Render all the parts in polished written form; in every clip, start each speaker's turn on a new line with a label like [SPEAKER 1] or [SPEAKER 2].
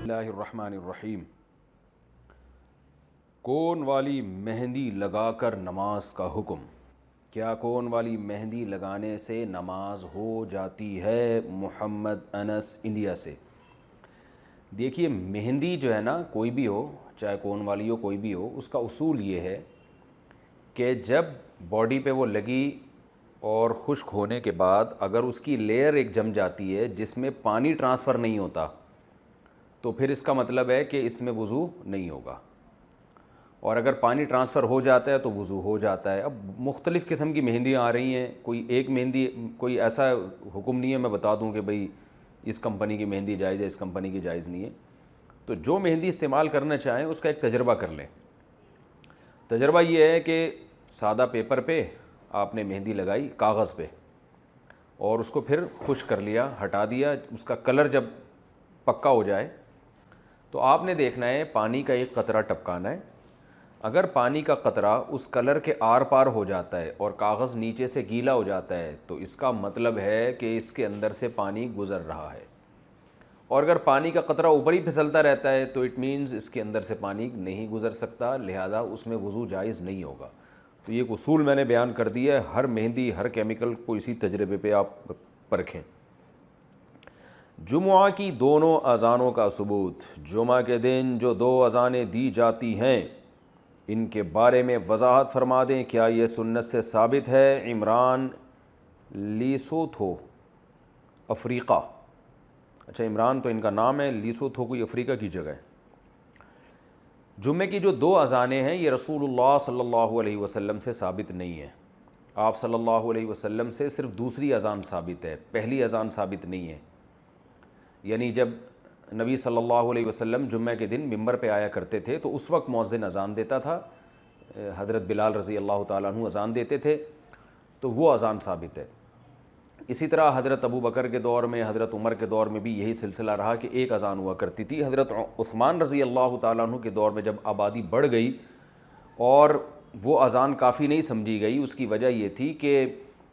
[SPEAKER 1] اللہ الرحمن الرحیم۔ کون والی مہندی لگا کر نماز کا حکم۔ کیا کون والی مہندی لگانے سے نماز ہو جاتی ہے؟ محمد انس انڈیا سے۔ دیکھیے، مہندی جو ہے نا، کوئی بھی ہو، چاہے کون والی ہو، کوئی بھی ہو، اس کا اصول یہ ہے کہ جب باڈی پہ وہ لگی اور خشک ہونے کے بعد اگر اس کی لیئر ایک جم جاتی ہے جس میں پانی ٹرانسفر نہیں ہوتا، تو پھر اس کا مطلب ہے کہ اس میں وضو نہیں ہوگا، اور اگر پانی ٹرانسفر ہو جاتا ہے تو وضو ہو جاتا ہے۔ اب مختلف قسم کی مہندیاں آ رہی ہیں، کوئی ایک مہندی، کوئی ایسا حکم نہیں ہے میں بتا دوں کہ بھئی اس کمپنی کی مہندی جائز ہے، اس کمپنی کی جائز نہیں ہے۔ تو جو مہندی استعمال کرنا چاہیں اس کا ایک تجربہ کر لیں۔ تجربہ یہ ہے کہ سادہ پیپر پہ آپ نے مہندی لگائی، کاغذ پہ، اور اس کو پھر خشک کر لیا، ہٹا دیا۔ اس کا کلر جب پکا ہو جائے تو آپ نے دیکھنا ہے پانی کا ایک قطرہ ٹپکانا ہے۔ اگر پانی کا قطرہ اس کلر کے آر پار ہو جاتا ہے اور کاغذ نیچے سے گیلا ہو جاتا ہے تو اس کا مطلب ہے کہ اس کے اندر سے پانی گزر رہا ہے، اور اگر پانی کا قطرہ اوپر ہی پھسلتا رہتا ہے تو اٹ مینز اس کے اندر سے پانی نہیں گزر سکتا، لہذا اس میں وضو جائز نہیں ہوگا۔ تو یہ ایک اصول میں نے بیان کر دیا ہے، ہر مہندی، ہر کیمیکل کو اسی تجربے پہ آپ پرکھیں۔ جمعہ کی دونوں اذانوں کا ثبوت۔ جمعہ کے دن جو دو اذانیں دی جاتی ہیں ان کے بارے میں وضاحت فرما دیں، کیا یہ سنت سے ثابت ہے؟ عمران لیسوتھو، افریقہ۔ اچھا، عمران تو ان کا نام ہے، لیسوتھو کوئی افریقہ کی جگہ ہے۔ جمعے کی جو دو اذانیں ہیں یہ رسول اللہ صلی اللہ علیہ وسلم سے ثابت نہیں ہے۔ آپ صلی اللہ علیہ وسلم سے صرف دوسری اذان ثابت ہے، پہلی اذان ثابت نہیں ہے۔ یعنی جب نبی صلی اللہ علیہ وسلم جمعہ کے دن ممبر پہ آیا کرتے تھے تو اس وقت مؤذن اذان دیتا تھا، حضرت بلال رضی اللہ تعالیٰ عنہ اذان دیتے تھے، تو وہ اذان ثابت ہے۔ اسی طرح حضرت ابو بکر کے دور میں، حضرت عمر کے دور میں بھی یہی سلسلہ رہا کہ ایک اذان ہوا کرتی تھی۔ حضرت عثمان رضی اللہ تعالیٰ عنہ کے دور میں جب آبادی بڑھ گئی اور وہ اذان کافی نہیں سمجھی گئی، اس کی وجہ یہ تھی کہ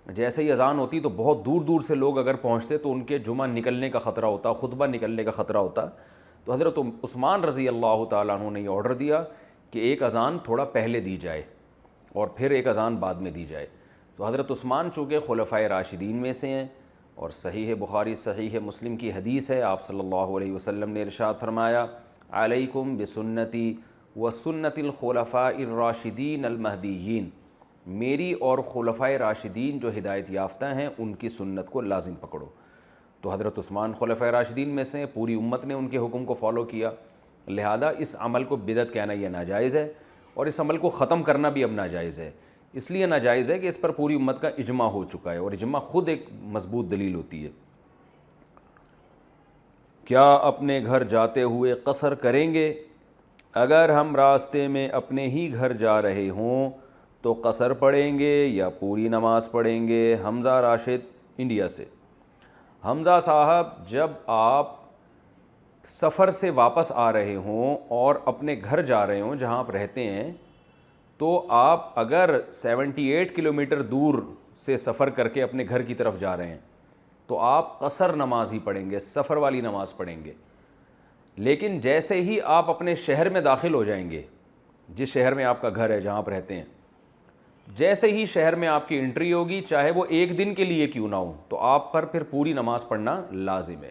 [SPEAKER 1] جیسے ہی اذان ہوتی تو بہت دور دور سے لوگ اگر پہنچتے تو ان کے جمعہ نکلنے کا خطرہ ہوتا، خطبہ نکلنے کا خطرہ ہوتا۔ تو حضرت عثمان رضی اللہ تعالیٰ عنہ نے یہ آرڈر دیا کہ ایک اذان تھوڑا پہلے دی جائے اور پھر ایک اذان بعد میں دی جائے۔ تو حضرت عثمان چونکہ خلفائے راشدین میں سے ہیں، اور صحیح بخاری صحیح مسلم کی حدیث ہے، آپ صلی اللہ علیہ وسلم نے ارشاد فرمایا، علیکم بسنتی وسنت الخلفاء الراشدین المہدیین، میری اور خلفائے راشدین جو ہدایت یافتہ ہیں ان کی سنت کو لازم پکڑو۔ تو حضرت عثمان خلفائے راشدین میں سے، پوری امت نے ان کے حکم کو فالو کیا، لہذا اس عمل کو بدعت کہنا یہ ناجائز ہے، اور اس عمل کو ختم کرنا بھی اب ناجائز ہے۔ اس لیے ناجائز ہے کہ اس پر پوری امت کا اجماع ہو چکا ہے، اور اجماع خود ایک مضبوط دلیل ہوتی ہے۔ کیا اپنے گھر جاتے ہوئے قصر کریں گے؟ اگر ہم راستے میں اپنے ہی گھر جا رہے ہوں تو قصر پڑھیں گے یا پوری نماز پڑھیں گے؟ حمزہ راشد انڈیا سے۔ حمزہ صاحب، جب آپ سفر سے واپس آ رہے ہوں اور اپنے گھر جا رہے ہوں جہاں آپ رہتے ہیں، تو آپ اگر 78 کلومیٹر دور سے سفر کر کے اپنے گھر کی طرف جا رہے ہیں تو آپ قصر نماز ہی پڑھیں گے، سفر والی نماز پڑھیں گے۔ لیکن جیسے ہی آپ اپنے شہر میں داخل ہو جائیں گے، جس شہر میں آپ کا گھر ہے جہاں آپ رہتے ہیں، جیسے ہی شہر میں آپ کی انٹری ہوگی، چاہے وہ ایک دن کے لیے کیوں نہ ہو، تو آپ پر پھر پوری نماز پڑھنا لازم ہے۔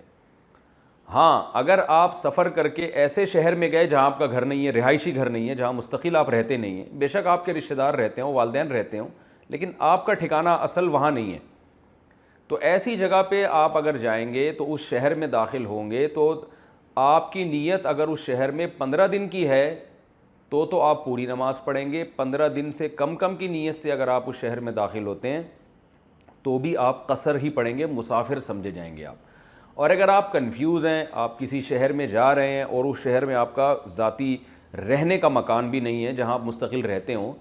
[SPEAKER 1] ہاں، اگر آپ سفر کر کے ایسے شہر میں گئے جہاں آپ کا گھر نہیں ہے، رہائشی گھر نہیں ہے، جہاں مستقل آپ رہتے نہیں ہیں، بے شک آپ کے رشتہ دار رہتے ہوں، والدین رہتے ہوں، لیکن آپ کا ٹھکانہ اصل وہاں نہیں ہے، تو ایسی جگہ پہ آپ اگر جائیں گے تو اس شہر میں داخل ہوں گے تو آپ کی نیت اگر اس شہر میں 15 دن کی ہے تو آپ پوری نماز پڑھیں گے۔ 15 دن سے کم کی نیت سے اگر آپ اس شہر میں داخل ہوتے ہیں تو بھی آپ قصر ہی پڑھیں گے، مسافر سمجھے جائیں گے آپ۔ اور اگر آپ کنفیوز ہیں، آپ کسی شہر میں جا رہے ہیں اور اس شہر میں آپ کا ذاتی رہنے کا مکان بھی نہیں ہے جہاں آپ مستقل رہتے ہوں،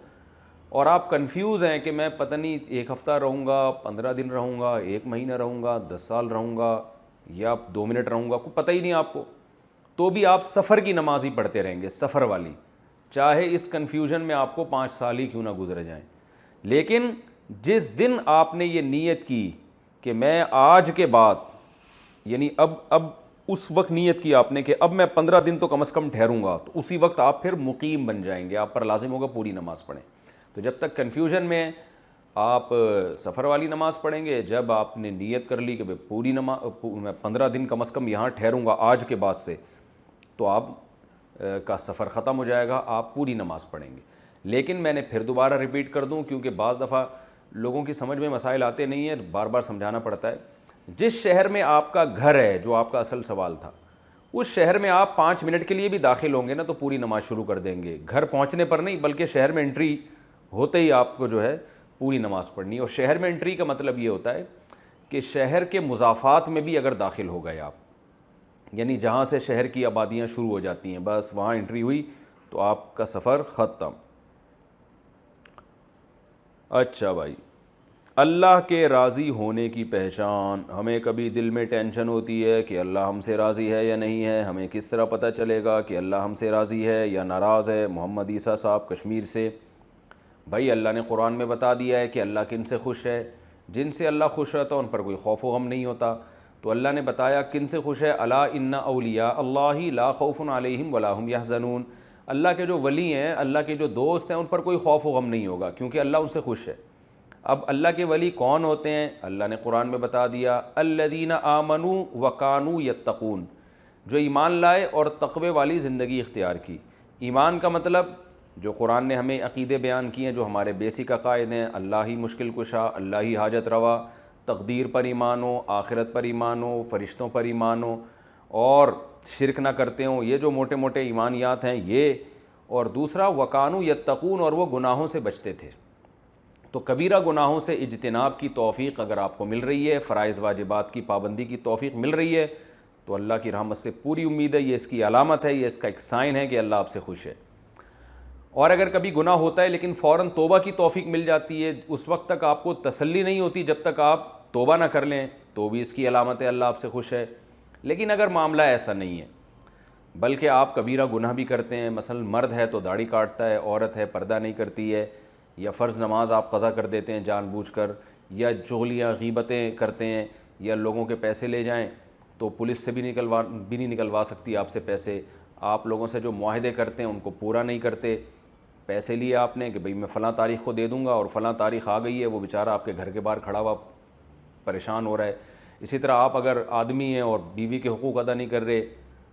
[SPEAKER 1] اور آپ کنفیوز ہیں کہ میں پتہ نہیں 1 ہفتہ رہوں گا، 15 دن رہوں گا، 1 مہینہ رہوں گا، 10 سال رہوں گا، یا 2 منٹ رہوں گا، کوئی پتہ ہی نہیں آپ کو، تو بھی آپ سفر کی نماز ہی پڑھتے رہیں گے، سفر والی، چاہے اس کنفیوژن میں آپ کو 5 سال ہی کیوں نہ گزر جائیں۔ لیکن جس دن آپ نے یہ نیت کی کہ میں آج کے بعد، یعنی اب اس وقت نیت کی آپ نے کہ اب میں 15 دن تو کم از کم ٹھہروں گا، تو اسی وقت آپ پھر مقیم بن جائیں گے، آپ پر لازم ہوگا پوری نماز پڑھیں۔ تو جب تک کنفیوژن میں آپ سفر والی نماز پڑھیں گے، جب آپ نے نیت کر لی کہ پوری نماز میں 15 دن کم از کم یہاں ٹھہروں گا آج کے بعد سے، تو آپ کا سفر ختم ہو جائے گا، آپ پوری نماز پڑھیں گے۔ لیکن میں نے پھر دوبارہ ریپیٹ کر دوں، کیونکہ بعض دفعہ لوگوں کی سمجھ میں مسائل آتے نہیں ہیں، بار بار سمجھانا پڑتا ہے۔ جس شہر میں آپ کا گھر ہے، جو آپ کا اصل سوال تھا، اس شہر میں آپ 5 منٹ کے لیے بھی داخل ہوں گے نا، تو پوری نماز شروع کر دیں گے، گھر پہنچنے پر نہیں، بلکہ شہر میں انٹری ہوتے ہی آپ کو جو ہے پوری نماز پڑھنی ہے۔ اور شہر میں انٹری کا مطلب یہ ہوتا ہے کہ شہر کے مضافات میں بھی اگر داخل ہو گئے آپ، یعنی جہاں سے شہر کی آبادیاں شروع ہو جاتی ہیں، بس وہاں انٹری ہوئی تو آپ کا سفر ختم۔ اچھا بھائی، اللہ کے راضی ہونے کی پہچان، ہمیں کبھی دل میں ٹینشن ہوتی ہے کہ اللہ ہم سے راضی ہے یا نہیں ہے، ہمیں کس طرح پتہ چلے گا کہ اللہ ہم سے راضی ہے یا ناراض ہے؟ محمد عیسیٰ صاحب کشمیر سے۔ بھائی اللہ نے قرآن میں بتا دیا ہے کہ اللہ کن سے خوش ہے، جن سے اللہ خوش رہتا ہے ان پر کوئی خوف و غم نہیں ہوتا۔ تو اللہ نے بتایا کن سے خوش ہے، الا ان اولیاء اللہ لا خوف علیہم ولا هم یحزنون، اللہ کے جو ولی ہیں، اللہ کے جو دوست ہیں، ان پر کوئی خوف و غم نہیں ہوگا، کیونکہ اللہ ان سے خوش ہے۔ اب اللہ کے ولی کون ہوتے ہیں؟ اللہ نے قرآن میں بتا دیا، الذین آمنوا وکانوا یتقون، جو ایمان لائے اور تقوی والی زندگی اختیار کی۔ ایمان کا مطلب جو قرآن نے ہمیں عقیدے بیان کیے ہیں، جو ہمارے بیسک عقائد ہیں، اللہ ہی مشکل کشا، اللہ ہی حاجت روا، تقدیر پر ایمان ہو، آخرت پر ایمان ہو، فرشتوں پر ایمان ہو، اور شرک نہ کرتے ہوں، یہ جو موٹے موٹے ایمانیات ہیں یہ۔ اور دوسرا وکانوا یتقون، اور وہ گناہوں سے بچتے تھے۔ تو کبیرہ گناہوں سے اجتناب کی توفیق اگر آپ کو مل رہی ہے، فرائض واجبات کی پابندی کی توفیق مل رہی ہے، تو اللہ کی رحمت سے پوری امید ہے، یہ اس کی علامت ہے، یہ اس کا ایک سائن ہے کہ اللہ آپ سے خوش ہے۔ اور اگر کبھی گناہ ہوتا ہے لیکن فوراً توبہ کی توفیق مل جاتی ہے، اس وقت تک آپ کو تسلی نہیں ہوتی جب تک آپ توبہ نہ کر لیں، تو بھی اس کی علامت ہے اللہ آپ سے خوش ہے۔ لیکن اگر معاملہ ایسا نہیں ہے، بلکہ آپ کبیرہ گناہ بھی کرتے ہیں، مثلا مرد ہے تو داڑھی کاٹتا ہے، عورت ہے پردہ نہیں کرتی ہے، یا فرض نماز آپ قضا کر دیتے ہیں جان بوجھ کر، یا چغلیاں غیبتیں کرتے ہیں، یا لوگوں کے پیسے لے جائیں تو پولیس سے بھی نہیں نکلوا سکتی آپ سے پیسے، آپ لوگوں سے جو معاہدے کرتے ہیں ان کو پورا نہیں کرتے، پیسے لیے آپ نے کہ بھئی میں فلاں تاریخ کو دے دوں گا، اور فلاں تاریخ آ گئی ہے، وہ بیچارہ آپ کے گھر کے باہر کھڑا ہوا پریشان ہو رہا ہے۔ اسی طرح آپ اگر آدمی ہیں اور بیوی کے حقوق ادا نہیں کر رہے،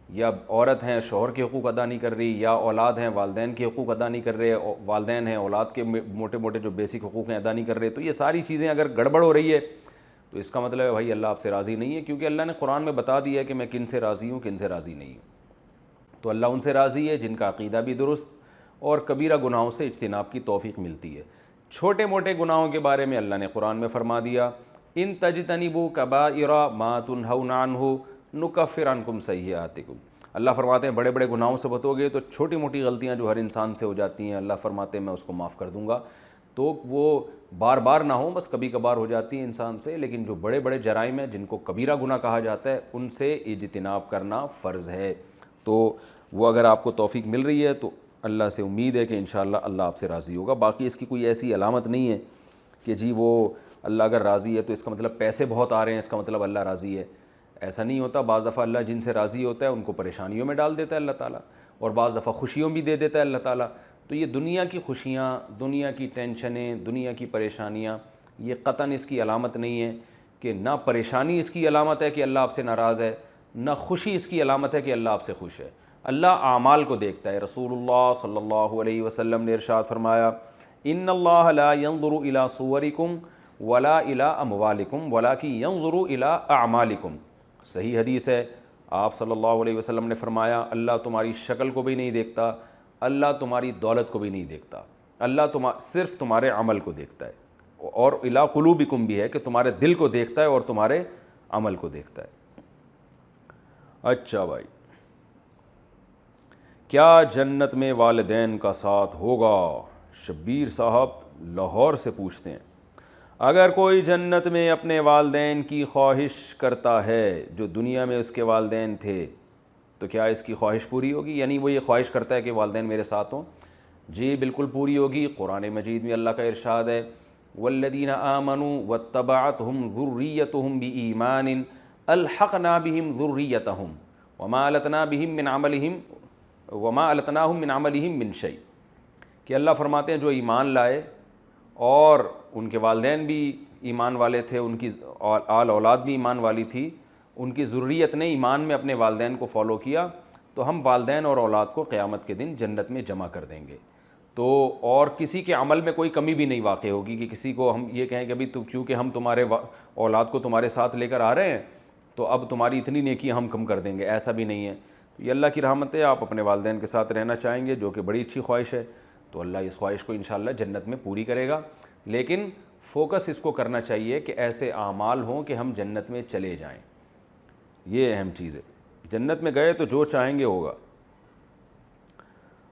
[SPEAKER 1] یا عورت ہیں شوہر کے حقوق ادا نہیں کر رہی، یا اولاد ہیں والدین کے حقوق ادا نہیں کر رہے، والدین ہیں اولاد کے موٹے موٹے جو بیسک حقوق ہیں ادا نہیں کر رہے، تو یہ ساری چیزیں اگر گڑبڑ ہو رہی ہے تو اس کا مطلب ہے بھائی اللہ آپ سے راضی نہیں ہے، کیونکہ اللہ نے قرآن میں بتا دیا ہے کہ میں کن سے راضی ہوں کن سے راضی نہیں ہوں۔ تو اللہ ان سے راضی ہے جن کا عقیدہ بھی درست اور کبیرہ گناہوں سے اجتناب کی توفیق ملتی ہے۔ چھوٹے موٹے گناہوں کے بارے میں اللہ نے قرآن میں فرما دیا، ان تجتنبوا کبائر ما تنہون عنہ نکفر عنکم سیئاتکم۔ اللہ فرماتے ہیں بڑے بڑے گناہوں سے بچو گے تو چھوٹی موٹی غلطیاں جو ہر انسان سے ہو جاتی ہیں، اللہ فرماتے ہیں میں اس کو معاف کر دوں گا۔ تو وہ بار بار نہ ہوں، بس کبھی کبھار ہو جاتی ہیں انسان سے، لیکن جو بڑے بڑے جرائم ہیں جن کو کبیرہ گناہ کہا جاتا ہے ان سے اجتناب کرنا فرض ہے۔ تو وہ اگر آپ کو توفیق مل رہی ہے تو اللہ سے امید ہے کہ انشاءاللہ اللہ آپ سے راضی ہوگا۔ باقی اس کی کوئی ایسی علامت نہیں ہے کہ جی وہ اللہ اگر راضی ہے تو اس کا مطلب پیسے بہت آ رہے ہیں اس کا مطلب اللہ راضی ہے، ایسا نہیں ہوتا۔ بعض دفعہ اللہ جن سے راضی ہوتا ہے ان کو پریشانیوں میں ڈال دیتا ہے اللہ تعالیٰ، اور بعض دفعہ خوشیوں بھی دے دیتا ہے اللہ تعالیٰ۔ تو یہ دنیا کی خوشیاں، دنیا کی ٹینشنیں، دنیا کی پریشانیاں، یہ قطعاً اس کی علامت نہیں ہے کہ نہ پریشانی اس کی علامت ہے کہ اللہ آپ سے ناراض ہے، نہ خوشی اس کی علامت ہے کہ اللہ آپ سے خوش ہے۔ اللہ اعمال کو دیکھتا ہے۔ رسول اللہ صلی اللہ علیہ وسلم نے ارشاد فرمایا، ان اللہ لا ينظر الى صورکم ولا الى اموالکم ولکن ينظر الى اعمالکم۔ صحیح حدیث ہے، آپ صلی اللہ علیہ وسلم نے فرمایا اللہ تمہاری شکل کو بھی نہیں دیکھتا، اللہ تمہاری دولت کو بھی نہیں دیکھتا، اللہ صرف تمہارے عمل کو دیکھتا ہے۔ اور الی قلوبکم بھی ہے کہ تمہارے دل کو دیکھتا ہے اور تمہارے عمل کو دیکھتا ہے۔ اچھا بھائی، کیا جنت میں والدین کا ساتھ ہوگا؟ شبیر صاحب لاہور سے پوچھتے ہیں، اگر کوئی جنت میں اپنے والدین کی خواہش کرتا ہے جو دنیا میں اس کے والدین تھے، تو کیا اس کی خواہش پوری ہوگی؟ یعنی وہ یہ خواہش کرتا ہے کہ والدین میرے ساتھ ہوں؟ جی بالکل پوری ہوگی۔ قرآن مجید میں اللہ کا ارشاد ہے، والذین آمنوا واتبعتهم ذریتهم بإیمان الحقنا بہم ذریتہم وما التنا بہم من عملہم وما التناہم من عملہم من شیء، کہ اللہ فرماتے ہیں جو ایمان لائے اور ان کے والدین بھی ایمان والے تھے، ان کی آل اولاد بھی ایمان والی تھی، ان کی ذریت نے ایمان میں اپنے والدین کو فالو کیا، تو ہم والدین اور اولاد کو قیامت کے دن جنت میں جمع کر دیں گے۔ تو اور کسی کے عمل میں کوئی کمی بھی نہیں واقع ہوگی کہ کسی کو ہم یہ کہیں کہ ابھی کیونکہ ہم تمہارے اولاد کو تمہارے ساتھ لے کر آ رہے ہیں تو اب تمہاری اتنی نیکی ہم کم کر دیں گے، ایسا بھی نہیں ہے۔ تو یہ اللہ کی رحمت ہے، آپ اپنے والدین کے ساتھ رہنا چاہیں گے جو کہ بڑی اچھی خواہش ہے، تو اللہ اس خواہش کو انشاءاللہ جنت میں پوری کرے گا، لیکن فوکس اس کو کرنا چاہیے کہ ایسے اعمال ہوں کہ ہم جنت میں چلے جائیں، یہ اہم چیز ہے۔ جنت میں گئے تو جو چاہیں گے ہوگا۔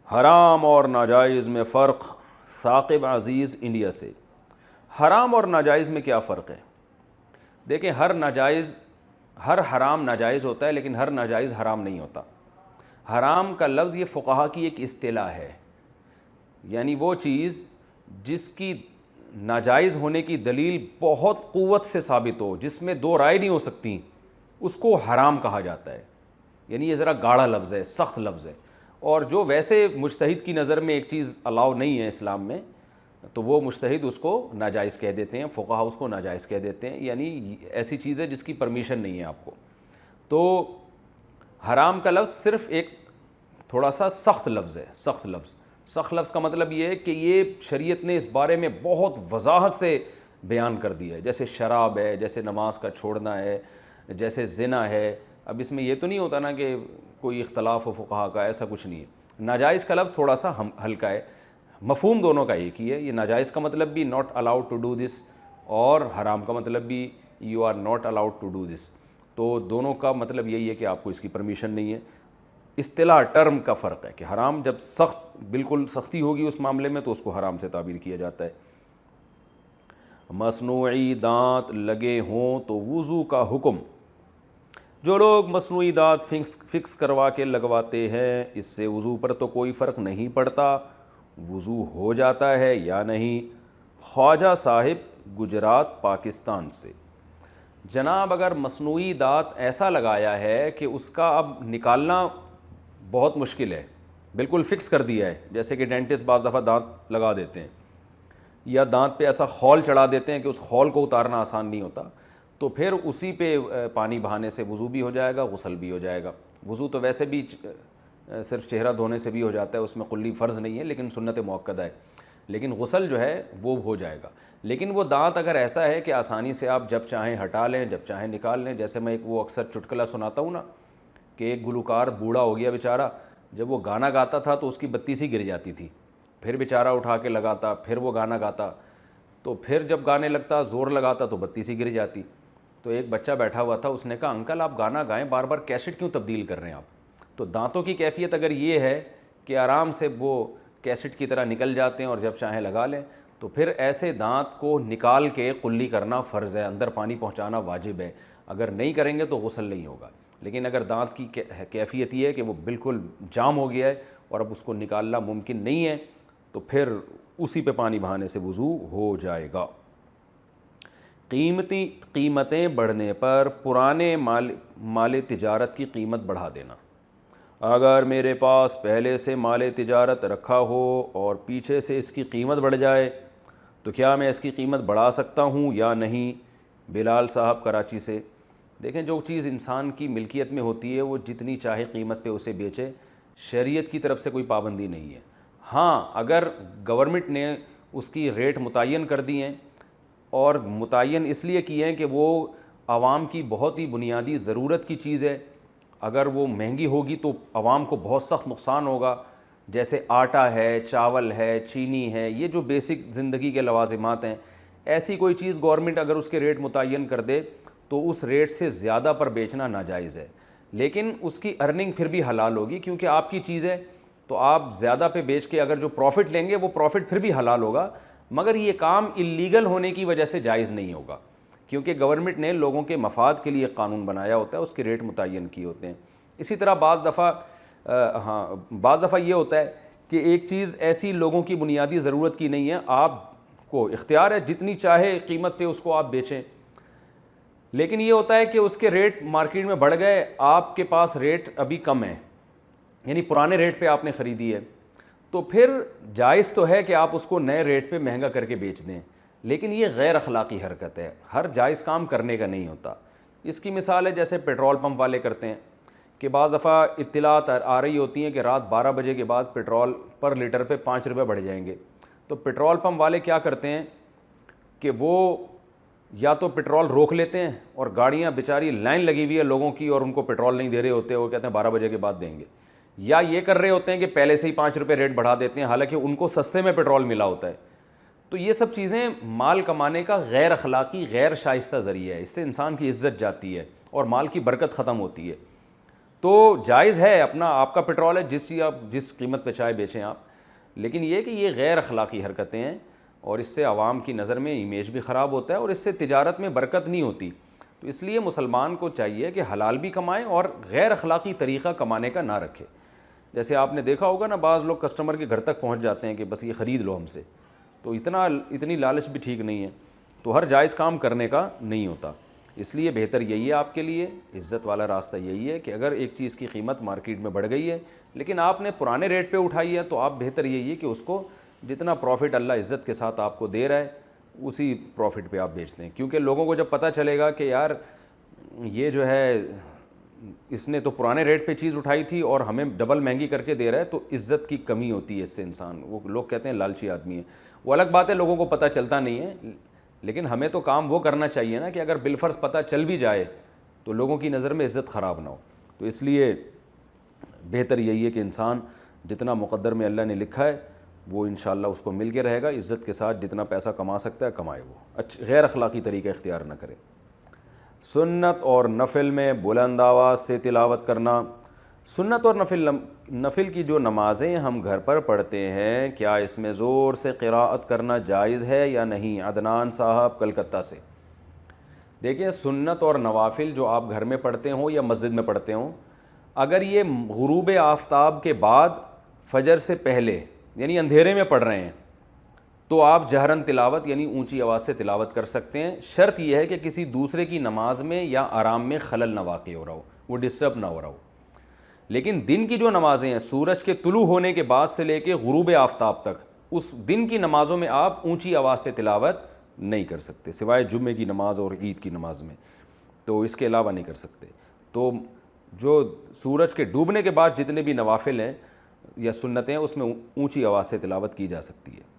[SPEAKER 1] حرام اور ناجائز میں فرق، ثاقب عزیز انڈیا سے۔ حرام اور ناجائز میں کیا فرق ہے؟ دیکھیں، ہر حرام ناجائز ہوتا ہے، لیکن ہر ناجائز حرام نہیں ہوتا۔ حرام کا لفظ یہ فقہا کی ایک اصطلاح ہے، یعنی وہ چیز جس کی ناجائز ہونے کی دلیل بہت قوت سے ثابت ہو، جس میں دو رائے نہیں ہو سکتی، اس کو حرام کہا جاتا ہے۔ یعنی یہ ذرا گاڑا لفظ ہے، سخت لفظ ہے، اور جو ویسے مجتہد کی نظر میں ایک چیز الاؤ نہیں ہے اسلام میں، تو وہ مجتہد اس کو ناجائز کہہ دیتے ہیں، فقہا اس کو ناجائز کہہ دیتے ہیں، یعنی ایسی چیز ہے جس کی پرمیشن نہیں ہے آپ کو۔ تو حرام کا لفظ صرف ایک تھوڑا سا سخت لفظ ہے، سخت لفظ۔ سخت لفظ کا مطلب یہ ہے کہ یہ شریعت نے اس بارے میں بہت وضاحت سے بیان کر دیا ہے، جیسے شراب ہے، جیسے نماز کا چھوڑنا ہے، جیسے زنا ہے۔ اب اس میں یہ تو نہیں ہوتا نا کہ کوئی اختلاف ہو فقہا کا، ایسا کچھ نہیں ہے۔ ناجائز کا لفظ تھوڑا سا ہلکا ہے، مفہوم دونوں کا ایک ہی ہے۔ یہ ناجائز کا مطلب بھی not allowed to do this, اور حرام کا مطلب بھی you are not allowed to do this. تو دونوں کا مطلب یہی ہے کہ آپ کو اس کی پرمیشن نہیں ہے۔ اصطلاح ٹرم کا فرق ہے کہ حرام جب سخت بالکل سختی ہوگی اس معاملے میں تو اس کو حرام سے تعبیر کیا جاتا ہے۔ مصنوعی دانت لگے ہوں تو وضو کا حکم۔ جو لوگ مصنوعی دانت فکس کروا کے لگواتے ہیں، اس سے وضو پر تو کوئی فرق نہیں پڑتا، وضو ہو جاتا ہے یا نہیں؟ خواجہ صاحب گجرات پاکستان سے۔ جناب، اگر مصنوعی دانت ایسا لگایا ہے کہ اس کا اب نکالنا بہت مشکل ہے، بالکل فکس کر دیا ہے، جیسے کہ ڈینٹسٹ بعض دفعہ دانت لگا دیتے ہیں یا دانت پہ ایسا خول چڑھا دیتے ہیں کہ اس خول کو اتارنا آسان نہیں ہوتا، تو پھر اسی پہ پانی بہانے سے وضو بھی ہو جائے گا، غسل بھی ہو جائے گا۔ وضو تو ویسے بھی صرف چہرہ دھونے سے بھی ہو جاتا ہے، اس میں کلی فرض نہیں ہے لیکن سنت مؤکدہ ہے، لیکن غسل جو ہے وہ ہو جائے گا۔ لیکن وہ دانت اگر ایسا ہے کہ آسانی سے آپ جب چاہیں ہٹا لیں، جب چاہیں نکال لیں، جیسے میں ایک وہ اکثر چٹکلا سناتا ہوں نا کہ ایک گلوکار بوڑھا ہو گیا بیچارہ، جب وہ گانا گاتا تھا تو اس کی بتی سی گر جاتی تھی، پھر بیچارہ اٹھا کے لگاتا، پھر وہ گانا گاتا، تو پھر جب گانے لگتا زور لگاتا تو بتی سی گر جاتی۔ تو ایک بچہ بیٹھا ہوا تھا، اس نے کہا انکل آپ گانا گائیں، بار بار کیسٹ کیوں تبدیل کر رہے ہیں آپ؟ تو دانتوں کی کیفیت اگر یہ ہے کہ آرام سے وہ کیسٹ کی طرح نکل جاتے ہیں اور جب چاہیں لگا لیں، تو پھر ایسے دانت کو نکال کے قلی کرنا فرض ہے، اندر پانی پہنچانا واجب ہے۔ اگر نہیں کریں گے تو غسل نہیں ہوگا۔ لیکن اگر دانت کی کیفیت یہ ہے کہ وہ بالکل جام ہو گیا ہے اور اب اس کو نکالنا ممکن نہیں ہے، تو پھر اسی پہ پانی بہانے سے وضو ہو جائے گا۔ قیمتیں بڑھنے پر پرانے مال تجارت کی قیمت بڑھا دینا۔ اگر میرے پاس پہلے سے مال تجارت رکھا ہو اور پیچھے سے اس کی قیمت بڑھ جائے تو کیا میں اس کی قیمت بڑھا سکتا ہوں یا نہیں؟ بلال صاحب کراچی سے۔ دیکھیں، جو چیز انسان کی ملکیت میں ہوتی ہے وہ جتنی چاہے قیمت پہ اسے بیچے، شریعت کی طرف سے کوئی پابندی نہیں ہے۔ ہاں، اگر گورنمنٹ نے اس کی ریٹ متعین کر دی ہیں اور متعین اس لیے کی ہیں کہ وہ عوام کی بہت ہی بنیادی ضرورت کی چیز ہے، اگر وہ مہنگی ہوگی تو عوام کو بہت سخت نقصان ہوگا، جیسے آٹا ہے، چاول ہے، چینی ہے، یہ جو بیسک زندگی کے لوازمات ہیں، ایسی کوئی چیز گورنمنٹ اگر اس کے ریٹ متعین کر دے تو اس ریٹ سے زیادہ پر بیچنا ناجائز ہے، لیکن اس کی ارننگ پھر بھی حلال ہوگی کیونکہ آپ کی چیز ہے، تو آپ زیادہ پہ بیچ کے اگر جو پروفٹ لیں گے وہ پروفٹ پھر بھی حلال ہوگا، مگر یہ کام اللیگل ہونے کی وجہ سے جائز نہیں ہوگا، کیونکہ گورنمنٹ نے لوگوں کے مفاد کے لیے قانون بنایا ہوتا ہے، اس کے ریٹ متعین کیے ہوتے ہیں۔ اسی طرح بعض دفعہ یہ ہوتا ہے کہ ایک چیز ایسی لوگوں کی بنیادی ضرورت کی نہیں ہے، آپ کو اختیار ہے جتنی چاہے قیمت پہ اس کو آپ بیچیں۔ لیکن یہ ہوتا ہے کہ اس کے ریٹ مارکیٹ میں بڑھ گئے, آپ کے پاس ریٹ ابھی کم ہے, یعنی پرانے ریٹ پہ آپ نے خریدی ہے, تو پھر جائز تو ہے کہ آپ اس کو نئے ریٹ پہ مہنگا کر کے بیچ دیں, لیکن یہ غیر اخلاقی حرکت ہے, ہر جائز کام کرنے کا نہیں ہوتا. اس کی مثال ہے جیسے پیٹرول پمپ والے کرتے ہیں کہ بعض دفعہ اطلاعات آ رہی ہوتی ہیں کہ رات 12 بجے کے بعد پیٹرول پر لیٹر پہ 5 روپے بڑھ جائیں گے. تو پیٹرول پمپ والے کیا کرتے ہیں کہ وہ یا تو پیٹرول روک لیتے ہیں, اور گاڑیاں بیچاری لائن لگی ہوئی ہے لوگوں کی اور ان کو پیٹرول نہیں دے رہے ہوتے, وہ کہتے ہیں 12 بجے کے بعد دیں گے, یا یہ کر رہے ہوتے ہیں کہ پہلے سے ہی 5 روپے ریٹ بڑھا دیتے ہیں حالانکہ ان کو سستے میں پیٹرول ملا ہوتا ہے. تو یہ سب چیزیں مال کمانے کا غیر اخلاقی غیر شائستہ ذریعہ ہے, اس سے انسان کی عزت جاتی ہے اور مال کی برکت ختم ہوتی ہے. تو جائز ہے اپنا آپ کا پیٹرول ہے, جس قیمت پہ چائے بیچیں آپ, لیکن یہ کہ یہ غیر اخلاقی حرکتیں ہیں اور اس سے عوام کی نظر میں امیج بھی خراب ہوتا ہے اور اس سے تجارت میں برکت نہیں ہوتی. تو اس لیے مسلمان کو چاہیے کہ حلال بھی کمائیں اور غیر اخلاقی طریقہ کمانے کا نہ رکھے. جیسے آپ نے دیکھا ہوگا نا, بعض لوگ کسٹمر کے گھر تک پہنچ جاتے ہیں کہ بس یہ خرید لو ہم سے, تو اتنی لالچ بھی ٹھیک نہیں ہے. تو ہر جائز کام کرنے کا نہیں ہوتا. اس لیے بہتر یہی ہے آپ کے لیے, عزت والا راستہ یہی ہے کہ اگر ایک چیز کی قیمت مارکیٹ میں بڑھ گئی ہے لیکن آپ نے پرانے ریٹ پہ اٹھائی ہے, تو آپ بہتر یہی ہے کہ اس کو جتنا پروفٹ اللہ عزت کے ساتھ آپ کو دے رہا ہے اسی پروفٹ پہ آپ بیچتے ہیں. کیونکہ لوگوں کو جب پتہ چلے گا کہ یار یہ جو ہے اس نے تو پرانے ریٹ پہ چیز اٹھائی تھی اور ہمیں ڈبل مہنگی کر کے دے رہا ہے, تو عزت کی کمی ہوتی ہے اس سے انسان, وہ لوگ کہتے ہیں لالچی آدمی ہے. وہ الگ بات ہے لوگوں کو پتہ چلتا نہیں ہے, لیکن ہمیں تو کام وہ کرنا چاہیے نا کہ اگر بالفرض پتہ چل بھی جائے تو لوگوں کی نظر میں عزت خراب نہ ہو. تو اس لیے بہتر یہی ہے کہ انسان جتنا مقدر میں اللہ نے لکھا ہے وہ انشاءاللہ اس کو مل کے رہے گا, عزت کے ساتھ جتنا پیسہ کما سکتا ہے کمائے, وہ غیر اخلاقی طریقہ اختیار نہ کرے. سنت اور نفل میں بلند آواز سے تلاوت کرنا. سنت اور نفل کی جو نمازیں ہم گھر پر پڑھتے ہیں, کیا اس میں زور سے قراءت کرنا جائز ہے یا نہیں؟ عدنان صاحب کلکتہ سے. دیکھیں, سنت اور نوافل جو آپ گھر میں پڑھتے ہوں یا مسجد میں پڑھتے ہوں, اگر یہ غروب آفتاب کے بعد فجر سے پہلے یعنی اندھیرے میں پڑھ رہے ہیں تو آپ جہرن تلاوت یعنی اونچی آواز سے تلاوت کر سکتے ہیں. شرط یہ ہے کہ کسی دوسرے کی نماز میں یا آرام میں خلل نہ واقع ہو رہا ہو, وہ ڈسٹرب نہ ہو رہا ہو. لیکن دن کی جو نمازیں ہیں سورج کے طلوع ہونے کے بعد سے لے کے غروب آفتاب تک, اس دن کی نمازوں میں آپ اونچی آواز سے تلاوت نہیں کر سکتے سوائے جمعے کی نماز اور عید کی نماز میں, تو اس کے علاوہ نہیں کر سکتے. تو جو سورج کے ڈوبنے کے بعد جتنے بھی نوافل ہیں یا سنتیں ہیں اس میں اونچی آواز سے تلاوت کی جا سکتی ہے.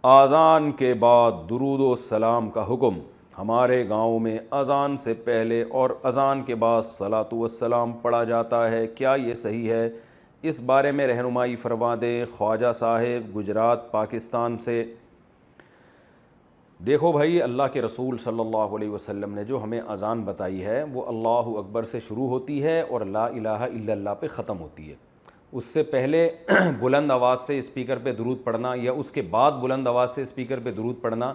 [SPEAKER 1] اذان کے بعد درود و سلام کا حکم. ہمارے گاؤں میں اذان سے پہلے اور اذان کے بعد صلاۃ والسلام پڑھا جاتا ہے, کیا یہ صحیح ہے؟ اس بارے میں رہنمائی فرما دیں. خواجہ صاحب گجرات پاکستان سے. دیکھو بھائی, اللہ کے رسول صلی اللہ علیہ وسلم نے جو ہمیں اذان بتائی ہے وہ اللہ اکبر سے شروع ہوتی ہے اور لا الہ الا اللہ پہ ختم ہوتی ہے. اس سے پہلے بلند آواز سے اسپیکر پہ درود پڑھنا یا اس کے بعد بلند آواز سے اسپیکر پہ درود پڑھنا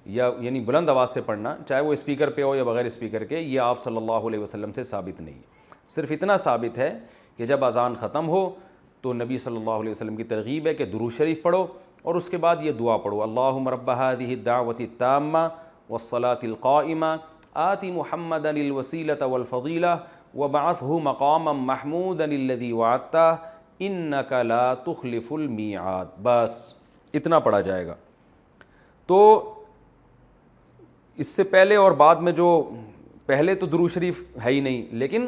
[SPEAKER 1] یا یعنی بلند آواز سے پڑھنا, چاہے وہ اسپیکر پہ ہو یا بغیر اسپیکر کے, یہ آپ صلی اللہ علیہ وسلم سے ثابت نہیں. صرف اتنا ثابت ہے کہ جب اذان ختم ہو تو نبی صلی اللہ علیہ وسلم کی ترغیب ہے کہ درود شریف پڑھو اور اس کے بعد یہ دعا پڑھو, اللہم رب هذه الدعوة التامة والصلاة القائمة آت محمدا الوسیلة والفضیلة وبعثه مقاما محمودا الذي وعدته انك لا تخلف الميعاد. بس اتنا پڑھا جائے گا. تو اس سے پہلے اور بعد میں جو پہلے تو درود شریف ہے ہی نہیں, لیکن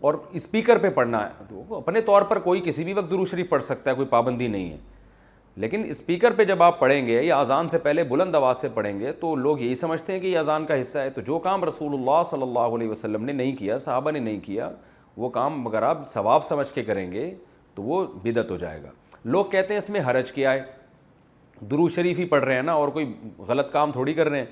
[SPEAKER 1] اور اسپیکر پہ پڑھنا ہے تو اپنے طور پر کوئی کسی بھی وقت درود شریف پڑھ سکتا ہے, کوئی پابندی نہیں ہے. لیکن اسپیکر پہ جب آپ پڑھیں گے یا اذان سے پہلے بلند آواز سے پڑھیں گے تو لوگ یہی سمجھتے ہیں کہ یہ اذان کا حصہ ہے. تو جو کام رسول اللہ صلی اللہ علیہ وسلم نے نہیں کیا, صحابہ نے نہیں کیا, وہ کام اگر آپ ثواب سمجھ کے کریں گے تو وہ بدعت ہو جائے گا. لوگ کہتے ہیں اس میں حرج کیا ہے, درود شریف ہی پڑھ رہے ہیں نا اور کوئی غلط کام تھوڑی کر رہے ہیں.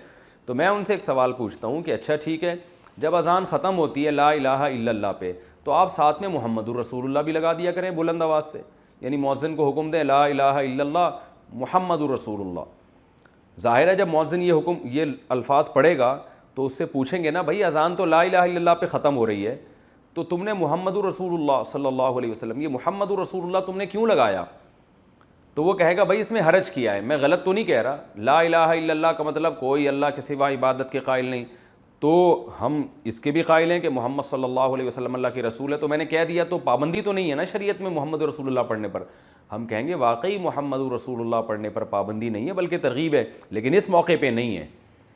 [SPEAKER 1] تو میں ان سے ایک سوال پوچھتا ہوں کہ اچھا ٹھیک ہے, جب اذان ختم ہوتی ہے لا الہ الا اللہ پہ تو آپ ساتھ میں محمد الرسول اللہ بھی لگا دیا کریں بلند آواز سے, یعنی مؤذن کو حکم دیں لا الہ الا اللہ محمد الرسول اللہ. ظاہر ہے جب مؤذن یہ الفاظ پڑھے گا تو اس سے پوچھیں گے نا بھائی اذان تو لا الہ الا اللہ پہ ختم ہو رہی ہے, تو تم نے محمد الرسول اللہ صلی اللہ علیہ وسلم, یہ محمد الرسول اللہ تم نے کیوں لگایا؟ تو وہ کہے گا بھائی اس میں حرج کیا ہے, میں غلط تو نہیں کہہ رہا, لا الہ الا اللہ کا مطلب کوئی اللہ کے سوا عبادت کے قائل نہیں, تو ہم اس کے بھی قائل ہیں کہ محمد صلی اللہ علیہ وسلم اللہ کے رسول ہے, تو میں نے کہہ دیا تو پابندی تو نہیں ہے نا شریعت میں محمد رسول اللہ پڑھنے پر. ہم کہیں گے واقعی محمد رسول اللہ پڑھنے پر پابندی نہیں ہے بلکہ ترغیب ہے, لیکن اس موقع پہ نہیں ہے,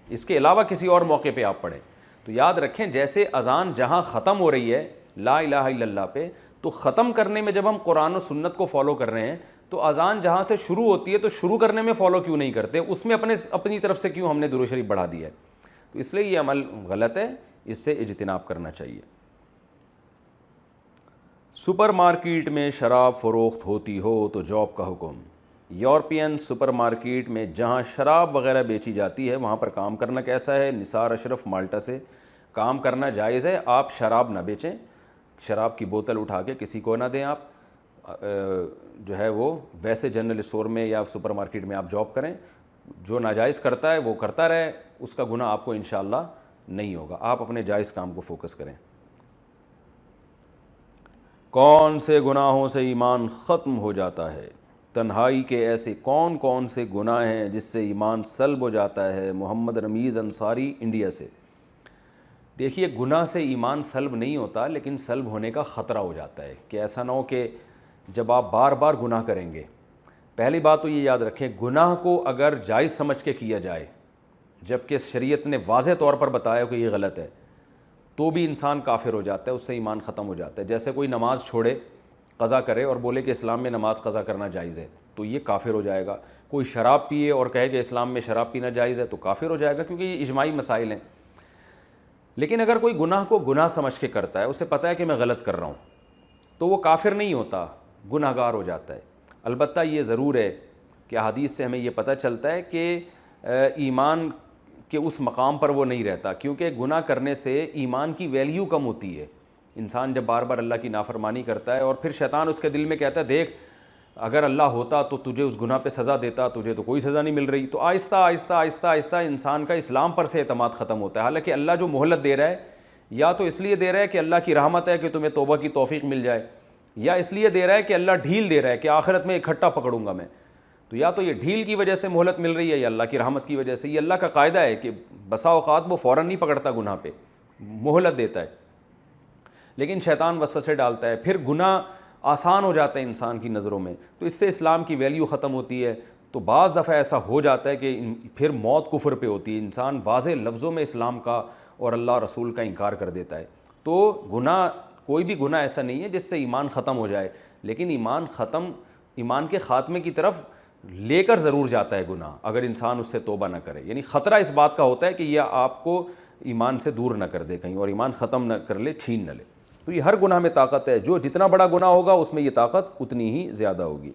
[SPEAKER 1] اس کے علاوہ کسی اور موقع پہ آپ پڑھیں. تو یاد رکھیں جیسے اذان جہاں ختم ہو رہی ہے لا الہ الا اللہ پہ, تو ختم کرنے میں جب ہم قرآن و سنت کو فالو کر رہے ہیں تو اذان جہاں سے شروع ہوتی ہے تو شروع کرنے میں فالو کیوں نہیں کرتے, اس میں اپنی طرف سے کیوں ہم نے درود شریف بڑھا دیا ہے. تو اس لیے یہ عمل غلط ہے, اس سے اجتناب کرنا چاہیے. سپر مارکیٹ میں شراب فروخت ہوتی ہو تو جاب کا حکم. یورپین سپر مارکیٹ میں جہاں شراب وغیرہ بیچی جاتی ہے وہاں پر کام کرنا کیسا ہے؟ نثار اشرف مالٹا سے. کام کرنا جائز ہے, آپ شراب نہ بیچیں, شراب کی بوتل اٹھا کے کسی کو نہ دیں. آپ جو ہے وہ ویسے جنرل اسٹور میں یا سپر مارکیٹ میں آپ جاب کریں, جو ناجائز کرتا ہے وہ کرتا رہے, اس کا گناہ آپ کو انشاءاللہ نہیں ہوگا. آپ اپنے جائز کام کو فوکس کریں. کون سے گناہوں سے ایمان ختم ہو جاتا ہے؟ تنہائی کے ایسے کون کون سے گناہ ہیں جس سے ایمان سلب ہو جاتا ہے؟ محمد رمیز انصاری انڈیا سے. دیکھیے گناہ سے ایمان سلب نہیں ہوتا, لیکن سلب ہونے کا خطرہ ہو جاتا ہے کہ ایسا نہ ہو کہ جب آپ بار بار گناہ کریں گے. پہلی بات تو یہ یاد رکھیں, گناہ کو اگر جائز سمجھ کے کیا جائے جبکہ شریعت نے واضح طور پر بتایا کہ یہ غلط ہے, تو بھی انسان کافر ہو جاتا ہے, اس سے ایمان ختم ہو جاتا ہے. جیسے کوئی نماز چھوڑے, قضا کرے اور بولے کہ اسلام میں نماز قضا کرنا جائز ہے, تو یہ کافر ہو جائے گا. کوئی شراب پیے اور کہے کہ اسلام میں شراب پینا جائز ہے, تو کافر ہو جائے گا, کیونکہ یہ اجماعی مسائل ہیں. لیکن اگر کوئی گناہ کو گناہ سمجھ کے کرتا ہے, اسے پتہ ہے کہ میں غلط کر رہا ہوں, تو وہ کافر نہیں ہوتا, گناہ گار ہو جاتا ہے. البتہ یہ ضرور ہے کہ حدیث سے ہمیں یہ پتہ چلتا ہے کہ ایمان کے اس مقام پر وہ نہیں رہتا, کیونکہ گناہ کرنے سے ایمان کی ویلیو کم ہوتی ہے. انسان جب بار بار اللہ کی نافرمانی کرتا ہے اور پھر شیطان اس کے دل میں کہتا ہے دیکھ اگر اللہ ہوتا تو تجھے اس گناہ پہ سزا دیتا, تجھے تو کوئی سزا نہیں مل رہی, تو آہستہ آہستہ آہستہ آہستہ انسان کا اسلام پر سے اعتماد ختم ہوتا ہے. حالانکہ اللہ جو مہلت دے رہا ہے یا تو اس لیے دے رہا ہے کہ اللہ کی رحمت ہے کہ تمہیں توبہ کی توفیق مل جائے, یا اس لیے دے رہا ہے کہ اللہ ڈھیل دے رہا ہے کہ آخرت میں اکٹھا پکڑوں گا میں. تو یا تو یہ ڈھیل کی وجہ سے مہلت مل رہی ہے یا اللہ کی رحمت کی وجہ سے. یہ اللہ کا قاعدہ ہے کہ بسا اوقات وہ فوراً نہیں پکڑتا گناہ پہ, مہلت دیتا ہے, لیکن شیطان وسوسے ڈالتا ہے, پھر گناہ آسان ہو جاتا ہے انسان کی نظروں میں, تو اس سے اسلام کی ویلیو ختم ہوتی ہے. تو بعض دفعہ ایسا ہو جاتا ہے کہ پھر موت کفر پہ ہوتی ہے, انسان واضح لفظوں میں اسلام کا اور اللہ رسول کا انکار کر دیتا ہے. تو گناہ, کوئی بھی گناہ ایسا نہیں ہے جس سے ایمان ختم ہو جائے, لیکن ایمان کے خاتمے کی طرف لے کر ضرور جاتا ہے گناہ اگر انسان اس سے توبہ نہ کرے. یعنی خطرہ اس بات کا ہوتا ہے کہ یہ آپ کو ایمان سے دور نہ کر دے کہیں اور ایمان ختم نہ کر لے, چھین نہ لے. تو یہ ہر گناہ میں طاقت ہے, جو جتنا بڑا گناہ ہوگا اس میں یہ طاقت اتنی ہی زیادہ ہوگی.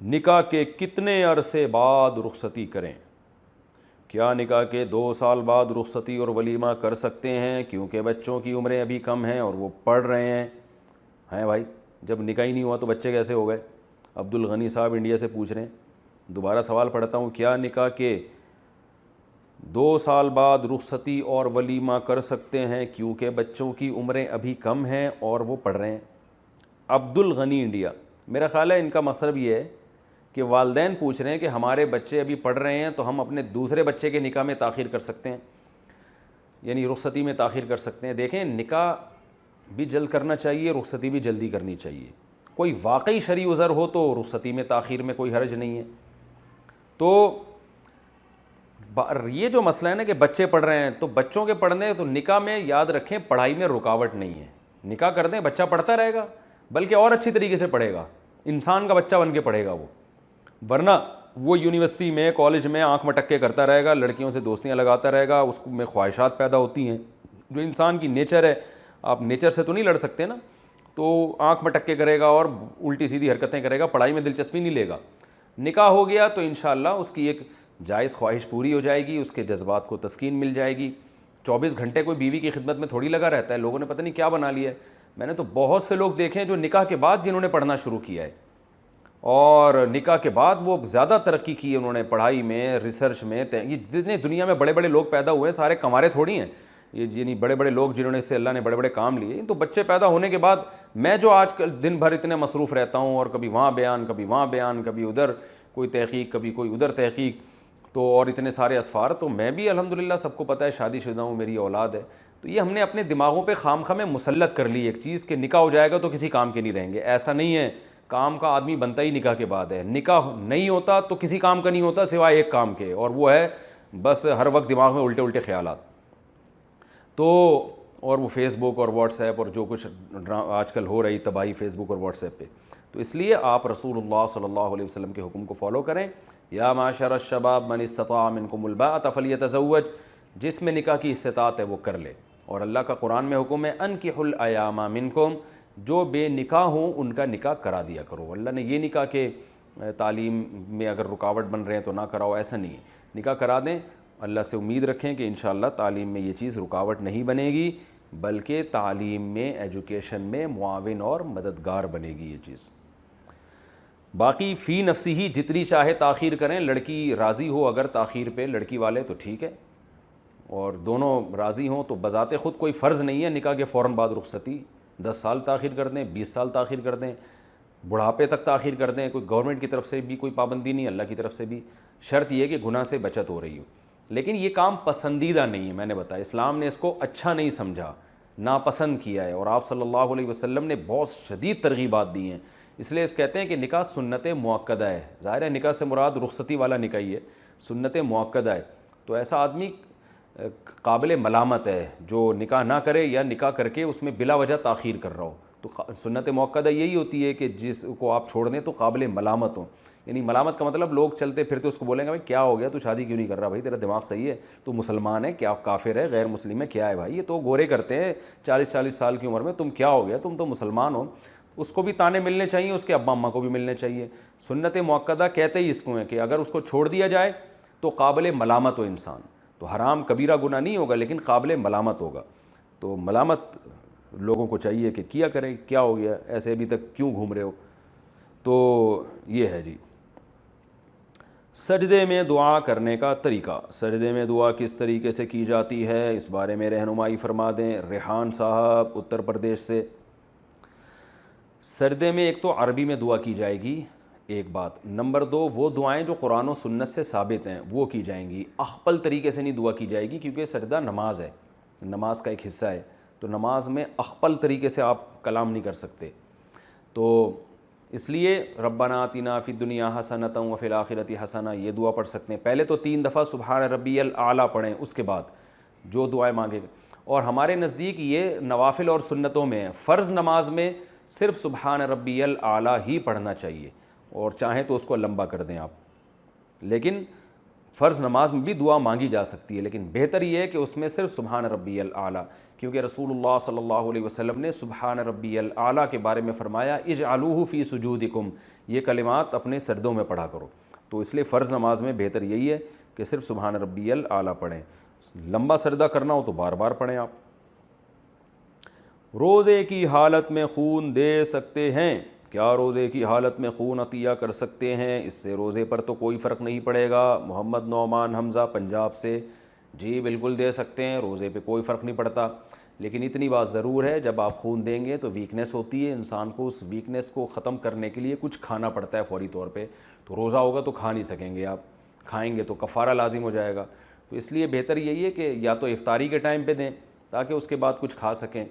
[SPEAKER 1] نکاح کے کتنے عرصے بعد رخصتی کریں؟ کیا نکاح کے 2 سال بعد رخصتی اور ولیمہ کر سکتے ہیں کیونکہ بچوں کی عمریں ابھی کم ہیں اور وہ پڑھ رہے ہیں؟ ہیں بھائی, جب نکاح ہی نہیں ہوا تو بچے کیسے ہو گئے؟ عبد الغنی صاحب انڈیا سے پوچھ رہے ہیں. دوبارہ سوال پڑھتا ہوں, کیا نکاح کے 2 سال بعد رخصتی اور ولیمہ کر سکتے ہیں کیونکہ بچوں کی عمریں ابھی کم ہیں اور وہ پڑھ رہے ہیں؟ عبد الغنی انڈیا, میرا خیال ہے ان کا مطلب یہ ہے کہ والدین پوچھ رہے ہیں کہ ہمارے بچے ابھی پڑھ رہے ہیں تو ہم اپنے دوسرے بچے کے نکاح میں تاخیر کر سکتے ہیں, یعنی رخصتی میں تاخیر کر سکتے ہیں. دیکھیں نکاح بھی جلد کرنا چاہیے, رخصتی بھی جلدی کرنی چاہیے. کوئی واقعی شرعی عذر ہو تو رخصتی میں تاخیر میں کوئی حرج نہیں ہے. تو یہ جو مسئلہ ہے نا کہ بچے پڑھ رہے ہیں تو بچوں کے پڑھنے, تو نکاح میں یاد رکھیں پڑھائی میں رکاوٹ نہیں ہے. نکاح کر دیں, بچہ پڑھتا رہے گا, بلکہ اور اچھی طریقے سے پڑھے گا, انسان کا بچہ بن کے پڑھے گا وہ. ورنہ وہ یونیورسٹی میں کالج میں آنکھ مٹکے کرتا رہے گا, لڑکیوں سے دوستیاں لگاتا رہے گا, اس میں خواہشات پیدا ہوتی ہیں جو انسان کی نیچر ہے. آپ نیچر سے تو نہیں لڑ سکتے نا, تو آنکھ مٹکے کرے گا اور الٹی سیدھی حرکتیں کرے گا, پڑھائی میں دلچسپی نہیں لے گا. نکاح ہو گیا تو انشاءاللہ اس کی ایک جائز خواہش پوری ہو جائے گی, اس کے جذبات کو تسکین مل جائے گی. 24 گھنٹے کوئی بیوی کی خدمت میں تھوڑی لگا رہتا ہے, لوگوں نے پتہ نہیں کیا بنا لیا ہے. میں نے تو بہت سے لوگ دیکھے ہیں جو نکاح کے بعد جنہوں نے پڑھنا شروع کیا ہے, اور نکاح کے بعد وہ زیادہ ترقی کی ہے انہوں نے پڑھائی میں, ریسرچ میں. یہ جتنے دنیا میں بڑے بڑے لوگ پیدا ہوئے ہیں سارے کمارے تھوڑی ہیں, یہ یعنی بڑے بڑے لوگ جنہوں نے سے اللہ نے بڑے بڑے کام لیے، تو بچے پیدا ہونے کے بعد میں جو آج کل دن بھر اتنے مصروف رہتا ہوں، اور کبھی وہاں بیان، کبھی وہاں بیان، کبھی ادھر کوئی تحقیق، کبھی کوئی ادھر تحقیق، تو اور اتنے سارے اسفار، تو میں بھی الحمدللہ سب کو پتہ ہے شادی شدہ ہوں، میری اولاد ہے، تو یہ ہم نے اپنے دماغوں پہ خام خواہ میں مسلط کر لی ایک چیز کہ نکاح ہو جائے گا تو کسی کام کے نہیں رہیں گے۔ ایسا نہیں ہے، کام کا آدمی بنتا ہی نکاح کے بعد ہے، نکاح نہیں ہوتا تو کسی کام کا نہیں ہوتا سوائے ایک کام کے، اور وہ ہے بس ہر وقت دماغ میں الٹے الٹے خیالات۔ تو اور وہ فیس بک اور واٹس ایپ اور جو کچھ آج کل ہو رہی تباہی فیس بک اور واٹس ایپ پہ، تو اس لیے آپ رسول اللہ صلی اللہ علیہ وسلم کے حکم کو فالو کریں۔ یا معشر الشباب من استطاع منکم الباءۃ فلیتزوج، جس میں نکاح کی استطاعت ہے وہ کر لے۔ اور اللہ کا قرآن میں حکم ہے انکحوا الایام منکم، جو بے نکاح ہوں ان کا نکاح کرا دیا کرو۔ اللہ نے یہ نکاح کہ تعلیم میں اگر رکاوٹ بن رہے ہیں تو نہ کراؤ، ایسا نہیں ہے، نکاح کرا دیں۔ اللہ سے امید رکھیں کہ انشاءاللہ تعلیم میں یہ چیز رکاوٹ نہیں بنے گی، بلکہ تعلیم میں، ایجوکیشن میں معاون اور مددگار بنے گی یہ چیز۔ باقی فی نفسی ہی جتنی چاہے تاخیر کریں، لڑکی راضی ہو اگر تاخیر پہ، لڑکی والے تو ٹھیک ہے، اور دونوں راضی ہوں تو بذات خود کوئی فرض نہیں ہے نکاح کے فوراً بعد رخصتی، 10 سال تاخیر کر دیں، 20 سال تاخیر کر دیں، بڑھاپے تک تاخیر کر دیں، کوئی گورنمنٹ کی طرف سے بھی کوئی پابندی نہیں، اللہ کی طرف سے بھی، شرط یہ ہے کہ گناہ سے بچت ہو رہی ہو۔ لیکن یہ کام پسندیدہ نہیں ہے، میں نے بتایا اسلام نے اس کو اچھا نہیں سمجھا، ناپسند کیا ہے، اور آپ صلی اللہ علیہ وسلم نے بہت شدید ترغیبات دی ہیں۔ اس لیے کہتے ہیں کہ نکاح سنت مؤکدہ ہے، ظاہر ہے نکاح سے مراد رخصتی والا نکاح ہی ہے، سنت مؤکدہ ہے، تو ایسا آدمی قابل ملامت ہے جو نکاح نہ کرے یا نکاح کر کے اس میں بلا وجہ تاخیر کر رہا ہو۔ تو سنت مؤکدہ یہی ہوتی ہے کہ جس کو آپ چھوڑ دیں تو قابل ملامت ہوں، یعنی ملامت کا مطلب لوگ چلتے پھرتے اس کو بولیں گے بھائی کیا ہو گیا، تو شادی کیوں نہیں کر رہا، بھائی تیرا دماغ صحیح ہے، تو مسلمان ہے کیا کافر ہے غیر مسلم ہے کیا ہے بھائی، یہ تو گورے کرتے ہیں 40 سال کی عمر میں، تم کیا ہو گیا، تم تو مسلمان ہو۔ اس کو بھی تانے ملنے چاہیے، اس کے ابا اماں کو بھی ملنے چاہیے۔ سنت مؤکدہ کہتے ہی اس کو ہیں کہ اگر اس کو چھوڑ دیا جائے تو قابل ملامت ہو انسان، تو حرام کبیرہ گناہ نہیں ہوگا لیکن قابل ملامت ہوگا، تو ملامت لوگوں کو چاہیے کہ کیا کریں، کیا ہو گیا ایسے ابھی تک کیوں گھوم رہے ہو۔ تو یہ ہے جی سجدے میں دعا کرنے کا طریقہ، سجدے میں دعا کس طریقے سے کی جاتی ہے اس بارے میں رہنمائی فرما دیں ریحان صاحب اتر پردیش سے۔ سجدے میں ایک تو عربی میں دعا کی جائے گی، ایک بات، نمبر 2 وہ دعائیں جو قرآن و سنت سے ثابت ہیں وہ کی جائیں گی، اخپل طریقے سے نہیں دعا کی جائے گی، کیونکہ سجدہ نماز ہے، نماز کا ایک حصہ ہے، تو نماز میں اخپل طریقے سے آپ کلام نہیں کر سکتے، تو اس لیے ربنا آتنا فی الدنیا حسنۃ وفی الآخرۃ حسنہ یہ دعا پڑھ سکتے ہیں، پہلے تو 3 دفعہ سبحان ربی الاعلیٰ پڑھیں، اس کے بعد جو دعائیں مانگے گا۔ اور ہمارے نزدیک یہ نوافل اور سنتوں میں ہے، فرض نماز میں صرف سبحان ربی الاعلیٰ ہی پڑھنا چاہیے، اور چاہیں تو اس کو لمبا کر دیں آپ، لیکن فرض نماز میں بھی دعا مانگی جا سکتی ہے، لیکن بہتر یہ ہے کہ اس میں صرف سبحان ربی الاعلیٰ، کیونکہ رسول اللہ صلی اللہ علیہ وسلم نے سبحان ربی الاعلیٰ کے بارے میں فرمایا اجعلوہ فی سجودکم، یہ کلمات اپنے سجدوں میں پڑھا کرو، تو اس لیے فرض نماز میں بہتر یہی ہے کہ صرف سبحان ربی الاعلیٰ پڑھیں، لمبا سجدہ کرنا ہو تو بار بار پڑھیں آپ۔ روزے کی حالت میں خون دے سکتے ہیں، کیا روزے کی حالت میں خون عطیہ کر سکتے ہیں؟ اس سے روزے پر تو کوئی فرق نہیں پڑے گا۔ محمد نعمان حمزہ پنجاب سے، جی بالکل دے سکتے ہیں، روزے پہ کوئی فرق نہیں پڑتا، لیکن اتنی بات ضرور ہے جب آپ خون دیں گے تو ویکنیس ہوتی ہے، انسان کو اس ویکنیس کو ختم کرنے کے لیے کچھ کھانا پڑتا ہے فوری طور پہ، تو روزہ ہوگا تو کھا نہیں سکیں گے آپ، کھائیں گے تو کفارہ لازم ہو جائے گا، تو اس لیے بہتر یہی ہے کہ یا تو افطاری کے ٹائم پہ دیں تاکہ اس کے بعد کچھ کھا سکیں،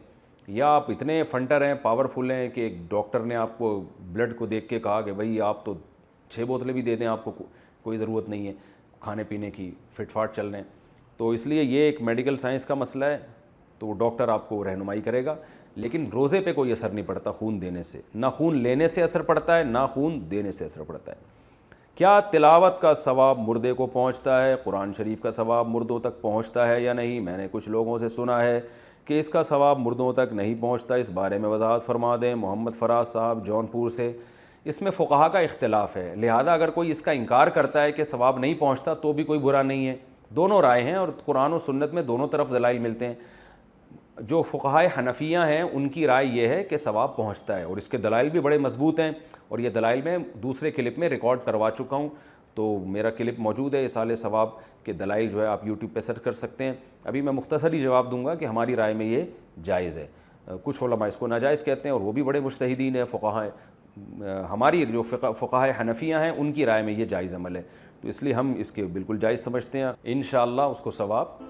[SPEAKER 1] یا آپ اتنے فنٹر ہیں پاورفل ہیں کہ ایک ڈاکٹر نے آپ کو بلڈ کو دیکھ کے کہا کہ بھائی آپ تو 6 بوتلیں بھی دے دیں، آپ کو کوئی ضرورت نہیں ہے کھانے پینے کی، فٹ فاٹ چل رہے ہیں، تو اس لیے یہ ایک میڈیکل سائنس کا مسئلہ ہے، تو وہ ڈاکٹر آپ کو رہنمائی کرے گا، لیکن روزے پہ کوئی اثر نہیں پڑتا خون دینے سے، نہ خون لینے سے اثر پڑتا ہے نہ خون دینے سے اثر پڑتا ہے۔ کیا تلاوت کا ثواب مردے کو پہنچتا ہے؟ قرآن شریف کا ثواب مردوں تک پہنچتا ہے یا نہیں؟ میں نے کچھ لوگوں سے سنا ہے کہ اس کا ثواب مردوں تک نہیں پہنچتا، اس بارے میں وضاحت فرما دیں۔ محمد فراز صاحب جونپور سے۔ اس میں فقہا کا اختلاف ہے، لہذا اگر کوئی اس کا انکار کرتا ہے کہ ثواب نہیں پہنچتا تو بھی کوئی برا نہیں ہے، دونوں رائے ہیں اور قرآن و سنت میں دونوں طرف دلائل ملتے ہیں۔ جو فقہائے حنفیہ ہیں ان کی رائے یہ ہے کہ ثواب پہنچتا ہے، اور اس کے دلائل بھی بڑے مضبوط ہیں، اور یہ دلائل میں دوسرے کلپ میں ریکارڈ کروا چکا ہوں، تو میرا کلپ موجود ہے اصال ثواب کے دلائل جو ہے آپ یوٹیوب پہ سرچ کر سکتے ہیں. ابھی میں مختصری جواب دوں گا کہ ہماری رائے میں یہ جائز ہے. کچھ علماء اس کو ناجائز کہتے ہیں اور وہ بھی بڑے مجتہدین ہیں فقہاء ہیں. ہماری جو فقہاء حنفیہ ہیں ان کی رائے میں یہ جائز عمل ہے, تو اس لیے ہم اس کے بالکل جائز سمجھتے ہیں. انشاءاللہ اس کو ثواب